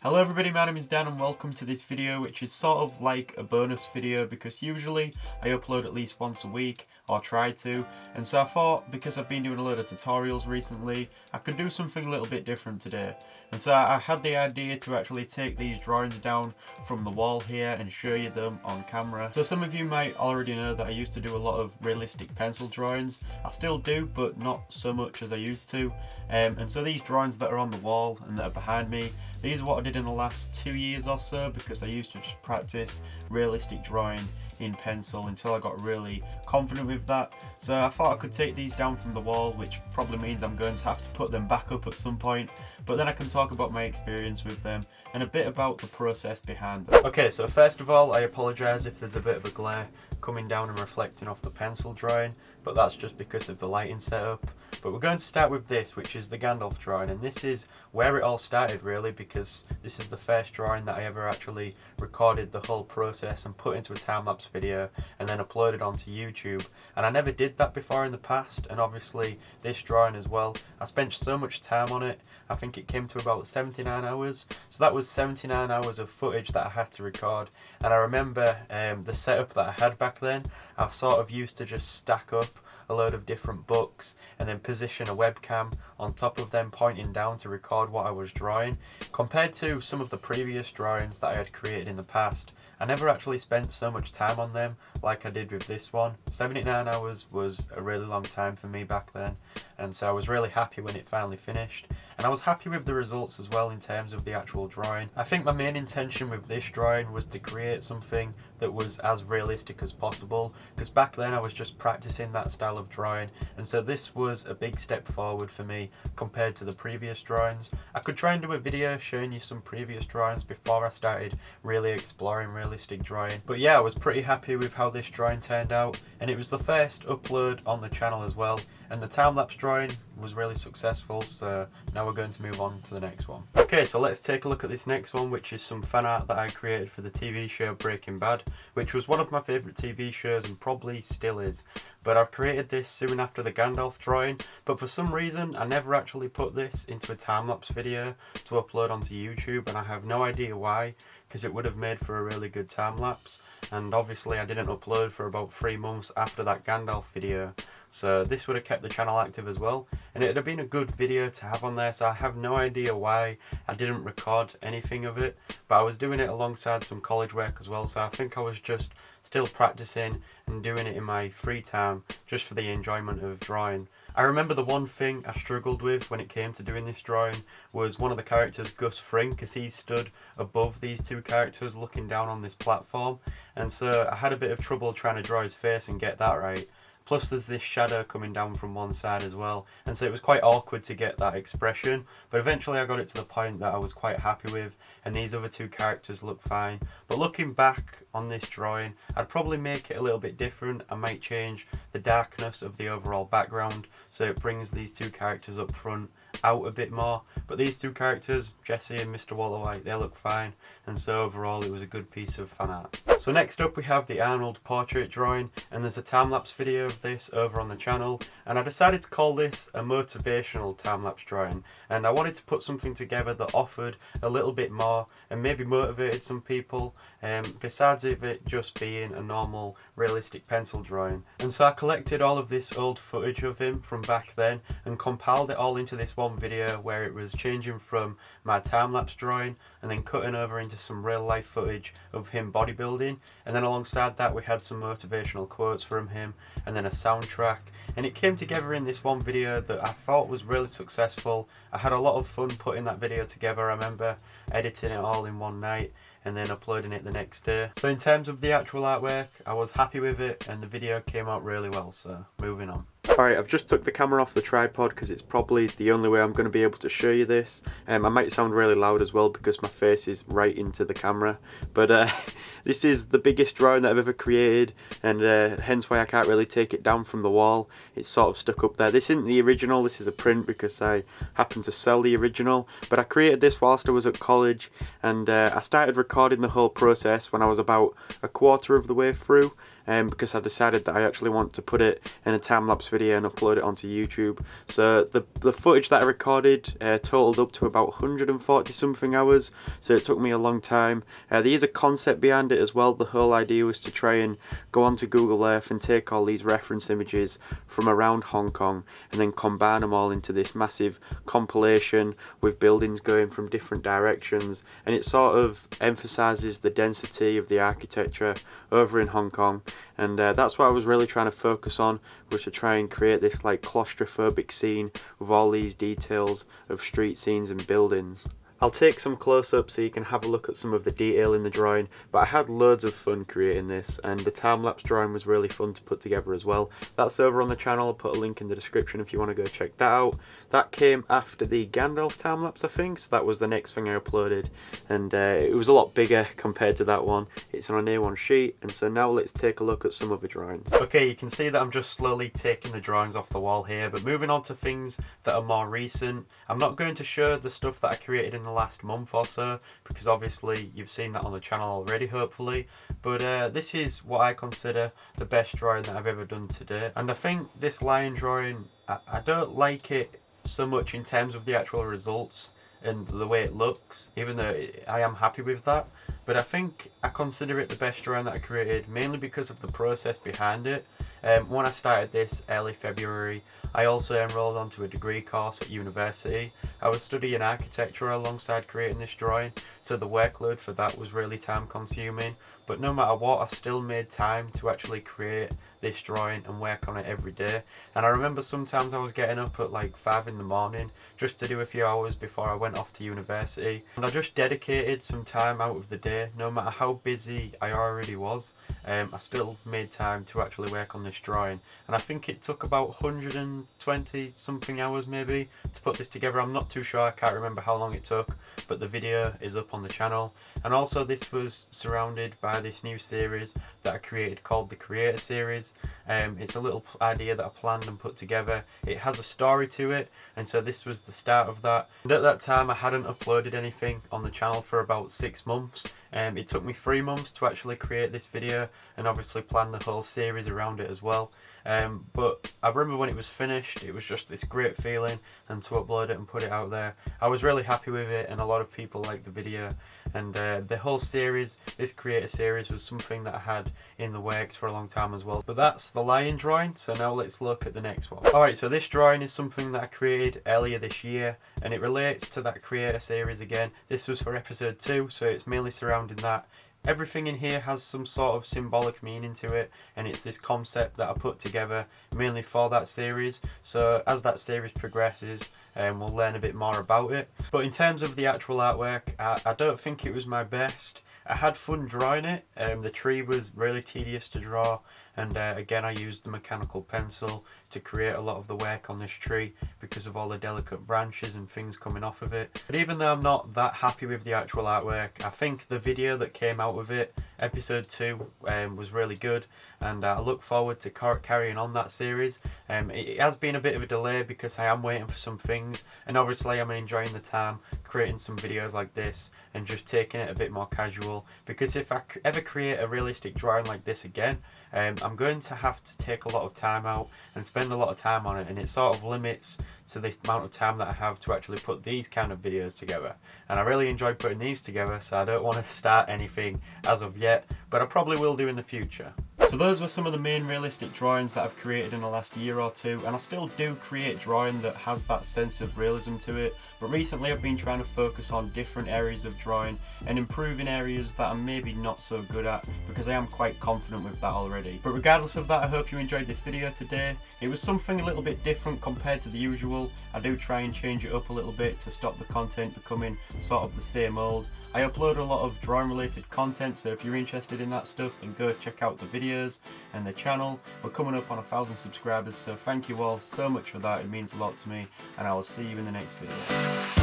Hello everybody, my name is Dan and welcome to this video, which is sort of like a bonus video because usually I upload at least once a week, or try to, and so I thought because I've been doing a load of tutorials recently, I could do something a little bit different today. And so I had the idea to actually take these drawings down from the wall here and show you them on camera. So some of you might already know that I used to do a lot of realistic pencil drawings. I still do, but not so much as I used to. And so these drawings that are on the wall and that are behind me, these are what I did in the last 2 years or so, because I used to just practice realistic drawing in pencil until I got really confident with that. So I thought I could take these down from the wall, which probably means I'm going to have to put them back up at some point, but then I can talk about my experience with them and a bit about the process behind them. Okay, so first of all, I apologise if there's a bit of a glare coming down and reflecting off the pencil drawing, but that's just because of the lighting setup. But we're going to start with this, which is the Gandalf drawing, and this is where it all started really, because this is the first drawing that I ever actually recorded the whole process and put into a time-lapse video and then uploaded onto YouTube. And I never did that before in the past, and obviously this drawing as well, I spent so much time on it. I think it came to about 79 hours, so that was 79 hours of footage that I had to record. And I remember the setup that I had back then, I sort of used to just stack up a load of different books and then position a webcam on top of them pointing down to record what I was drawing. Compared to some of the previous drawings that I had created in the past, I never actually spent so much time on them like I did with this one. 79 hours was a really long time for me back then, and so I was really happy when it finally finished, and I was happy with the results as well in terms of the actual drawing. I think my main intention with this drawing was to create something that was as realistic as possible, because back then I was just practicing that style of drawing, and so this was a big step forward for me compared to the previous drawings. I could try and do a video showing you some previous drawings before I started really exploring realistic drawing, but yeah, I was pretty happy with how this drawing turned out, and it was the first upload on the channel as well, and the time-lapse drawing was really successful, so now we're going to move on to the next one. Okay, so let's take a look at this next one, which is some fan art that I created for the TV show Breaking Bad, which was one of my favourite TV shows and probably still is. But I created this soon after the Gandalf drawing, but for some reason I never actually put this into a time-lapse video to upload onto YouTube, and I have no idea why, because it would have made for a really good time-lapse, and obviously I didn't upload for about 3 months after that Gandalf video. So this would have kept the channel active as well, and it would have been a good video to have on there, so I have no idea why I didn't record anything of it, but I was doing it alongside some college work as well, so I think I was just still practicing and doing it in my free time just for the enjoyment of drawing. I remember the one thing I struggled with when it came to doing this drawing was one of the characters, Gus Fring, because he stood above these two characters looking down on this platform, and so I had a bit of trouble trying to draw his face and get that right. Plus there's this shadow coming down from one side as well, and so it was quite awkward to get that expression, but eventually I got it to the point that I was quite happy with, and these other two characters look fine. But looking back on this drawing, I'd probably make it a little bit different. I might change the darkness of the overall background so it brings these two characters up front out a bit more, but these two characters, Jesse and Mr. Walter White, they look fine, and so overall it was a good piece of fan art. So next up we have the Arnold portrait drawing, and there's a time-lapse video of this over on the channel, and I decided to call this a motivational time-lapse drawing, and I wanted to put something together that offered a little bit more and maybe motivated some people, besides of it just being a normal realistic pencil drawing. And so I collected all of this old footage of him from back then and compiled it all into this one video where it was changing from my time-lapse drawing and then cutting over into some real life footage of him bodybuilding, and then alongside that we had some motivational quotes from him and then a soundtrack, and it came together in this one video that I thought was really successful. I had a lot of fun putting that video together. I remember editing it all in one night and then uploading it the next day. So in terms of the actual artwork, I was happy with it and the video came out really well, so moving on. Alright, I've just took the camera off the tripod because it's probably the only way I'm going to be able to show you this. I might sound really loud as well because my face is right into the camera, but this is the biggest drawing that I've ever created, and hence why I can't really take it down from the wall. It's sort of stuck up there. This isn't the original, this is a print because I happen to sell the original, but I created this whilst I was at college, and I started recording the whole process when I was about a quarter of the way through, because I decided that I actually want to put it in a time-lapse video and upload it onto YouTube. So the footage that I recorded totaled up to about 140 something hours, so it took me a long time. There is a concept behind it as well. The whole idea was to try and go onto Google Earth and take all these reference images from around Hong Kong and then combine them all into this massive compilation with buildings going from different directions, and it sort of emphasizes the density of the architecture over in Hong Kong. And that's what I was really trying to focus on, was to try and create this like claustrophobic scene with all these details of street scenes and buildings. I'll take some close-ups so you can have a look at some of the detail in the drawing, but I had loads of fun creating this, and the time-lapse drawing was really fun to put together as well. That's over on the channel. I'll put a link in the description if you want to go check that out. That came after the Gandalf time-lapse, I think, so that was the next thing I uploaded, and it was a lot bigger compared to that one. It's on an A1 sheet, and so now let's take a look at some of the drawings. Okay, you can see that I'm just slowly taking the drawings off the wall here, but moving on to things that are more recent. I'm not going to show the stuff that I created in the last month or so, because obviously you've seen that on the channel already, hopefully, but this is what I consider the best drawing that I've ever done today. And I think this lion drawing, I don't like it so much in terms of the actual results and the way it looks, even though I am happy with that, but I think I consider it the best drawing that I created, mainly because of the process behind it. When I started this early February, I also enrolled onto a degree course at university. I was studying architecture alongside creating this drawing, so the workload for that was really time consuming, but no matter what, I still made time to actually create this drawing and work on it every day. And I remember sometimes I was getting up at like 5 in the morning just to do a few hours before I went off to university, and I just dedicated some time out of the day. No matter how busy I already was, I still made time to actually work on this drawing, and I think it took about 120 something hours maybe to put this together. I'm not too sure, I can't remember how long it took, but the video is up on the channel. And also this was surrounded by this new series that I created called the Creator Series. It's a little idea that I planned and put together. It has a story to it, and so this was the start of that. And at that time I hadn't uploaded anything on the channel for about 6 months. It took me 3 months to actually create this video and obviously plan the whole series around it as well. But I remember when it was finished, it was just this great feeling, and to upload it and put it out there, I was really happy with it, and a lot of people liked the video. And the whole series, this Creator Series, was something that I had in the works for a long time as well. But that's the lion drawing, so now let's look at the next one. Alright, so this drawing is something that I created earlier this year, and it relates to that Creator Series again. This was for episode 2, so it's mainly surrounding that. Everything in here has some sort of symbolic meaning to it, and it's this concept that I put together mainly for that series. So as that series progresses, we'll learn a bit more about it. But in terms of the actual artwork, I don't think it was my best. I had fun drawing it. The tree was really tedious to draw, and again I used the mechanical pencil to create a lot of the work on this tree because of all the delicate branches and things coming off of it. But even though I'm not that happy with the actual artwork, I think the video that came out of it, episode 2, was really good, and I look forward to carrying on that series. It has been a bit of a delay because I am waiting for some things, and obviously I'm enjoying the time creating some videos like this and just taking it a bit more casual, because if I ever create a realistic drawing like this again, I'm going to have to take a lot of time out and spend a lot of time on it, and it sort of limits to the amount of time that I have to actually put these kind of videos together. And I really enjoy putting these together, so I don't want to start anything as of yet, but I probably will do in the future. So those were some of the main realistic drawings that I've created in the last year or two, and I still do create drawing that has that sense of realism to it, but recently I've been trying to focus on different areas of drawing and improving areas that I'm maybe not so good at, because I am quite confident with that already. But regardless of that, I hope you enjoyed this video today. It was something a little bit different compared to the usual. I do try and change it up a little bit to stop the content becoming sort of the same old. I upload a lot of drawing related content, so if you're interested in that stuff, then go check out the videos and the channel. We're coming up on 1,000 subscribers, so thank you all so much for that. It means a lot to me, and I will see you in the next video.